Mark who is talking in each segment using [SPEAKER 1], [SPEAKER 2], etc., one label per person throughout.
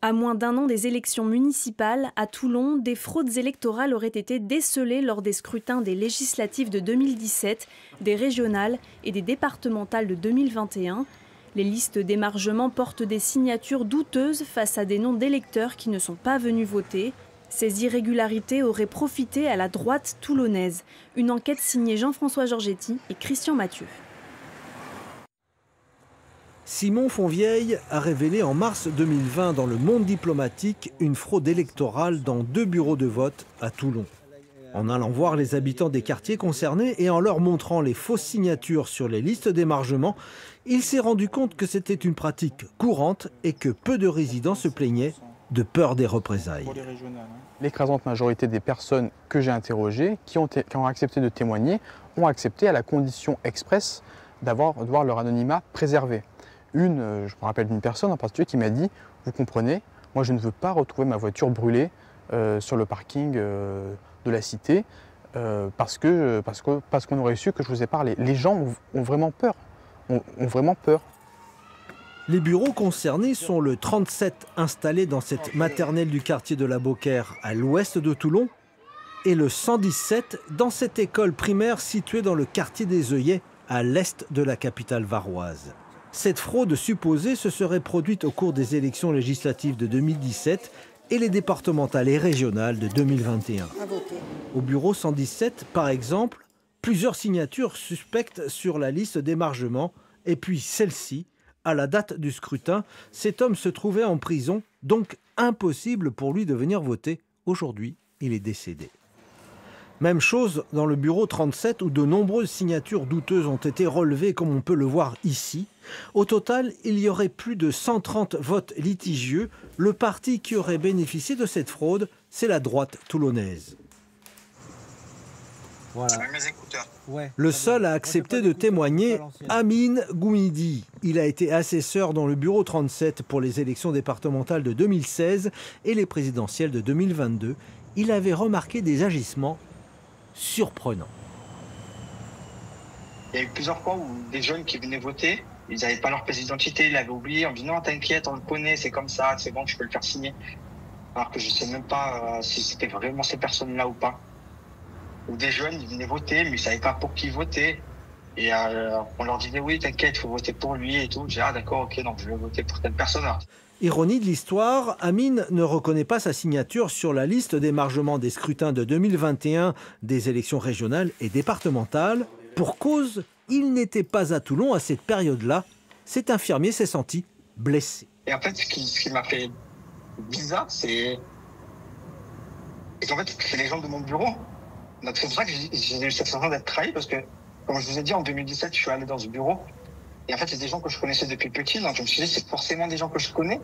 [SPEAKER 1] À moins d'un an des élections municipales, à Toulon, des fraudes électorales auraient été décelées lors des scrutins des législatives de 2017, des régionales et des départementales de 2021. Les listes d'émargement portent des signatures douteuses face à des noms d'électeurs qui ne sont pas venus voter. Ces irrégularités auraient profité à la droite toulonnaise. Une enquête signée Jean-François Georgetti et Christian Mathieu.
[SPEAKER 2] Simon Fonvieille a révélé en mars 2020 dans le Monde diplomatique une fraude électorale dans 2 bureaux de vote à Toulon. En allant voir les habitants des quartiers concernés et en leur montrant les fausses signatures sur les listes d'émargement, il s'est rendu compte que c'était une pratique courante et que peu de résidents se plaignaient de peur des représailles.
[SPEAKER 3] L'écrasante majorité des personnes que j'ai interrogées, qui ont accepté de témoigner, ont accepté à la condition expresse de voir leur anonymat préservé. Je me rappelle d'une personne en particulier qui m'a dit « Vous comprenez, moi je ne veux pas retrouver ma voiture brûlée sur le parking de la cité parce qu'on aurait su que je vous ai parlé. » Les gens ont vraiment peur, ont vraiment peur.
[SPEAKER 2] Les bureaux concernés sont le 37 installé dans cette maternelle du quartier de la Beaucaire à l'ouest de Toulon et le 117 dans cette école primaire située dans le quartier des Œillets à l'est de la capitale varoise. Cette fraude supposée se serait produite au cours des élections législatives de 2017 et les départementales et régionales de 2021. Au bureau 117, par exemple, plusieurs signatures suspectes sur la liste d'émargement et puis celle-ci, à la date du scrutin, cet homme se trouvait en prison, donc impossible pour lui de venir voter. Aujourd'hui, il est décédé. Même chose dans le bureau 37 où de nombreuses signatures douteuses ont été relevées comme on peut le voir ici. Au total, il y aurait plus de 130 votes litigieux. Le parti qui aurait bénéficié de cette fraude, c'est la droite toulonnaise. Voilà. Le seul à accepter de témoigner, Amine Gouidi. Il a été assesseur dans le bureau 37 pour les élections départementales de 2016 et les présidentielles de 2022. Il avait remarqué des agissements surprenants.
[SPEAKER 4] Il y a eu plusieurs fois où des jeunes qui venaient voter, ils n'avaient pas leur pièce d'identité, ils l'avaient oublié, on me dit non t'inquiète, on le connaît, c'est comme ça, c'est bon, je peux le faire signer. Alors que je ne sais même pas si c'était vraiment ces personnes-là ou pas. Ou des jeunes, ils venaient voter, mais ils ne savaient pas pour qui voter. Et on leur disait oui t'inquiète, il faut voter pour lui et tout. J'ai dit ah d'accord, ok, donc je vais voter pour telle personne.
[SPEAKER 2] Ironie de l'histoire, Amine ne reconnaît pas sa signature sur la liste d'émargement des scrutins de 2021 des élections régionales et départementales. Pour cause, il n'était pas à Toulon à cette période-là. Cet infirmier s'est senti blessé.
[SPEAKER 4] Et en fait, ce qui m'a fait bizarre, c'est qu'en fait, c'est les gens de mon bureau. Donc c'est pour ça que j'ai eu cette sensation d'être trahi, parce que, comme je vous ai dit, en 2017, je suis allé dans ce bureau. Et en fait, c'est des gens que je connaissais depuis petit. Donc je me suis dit, c'est forcément des gens que je connais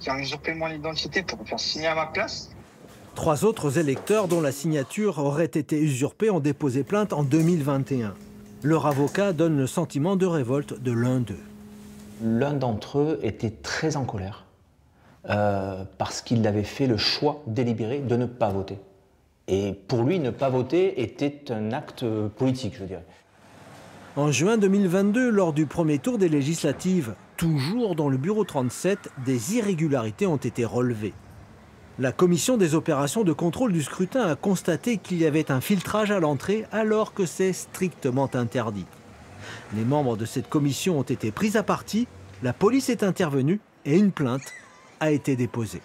[SPEAKER 4] qui ont usurpé mon identité pour me faire signer à ma place.
[SPEAKER 2] 3 autres électeurs dont la signature aurait été usurpée ont déposé plainte en 2021. Leur avocat donne le sentiment de révolte de l'un d'eux.
[SPEAKER 5] L'un d'entre eux était très en colère parce qu'il avait fait le choix délibéré de ne pas voter. Et pour lui, ne pas voter était un acte politique, je dirais.
[SPEAKER 2] En juin 2022, lors du premier tour des législatives, toujours dans le bureau 37, des irrégularités ont été relevées. La commission des opérations de contrôle du scrutin a constaté qu'il y avait un filtrage à l'entrée alors que c'est strictement interdit. Les membres de cette commission ont été pris à partie, la police est intervenue et une plainte a été déposée.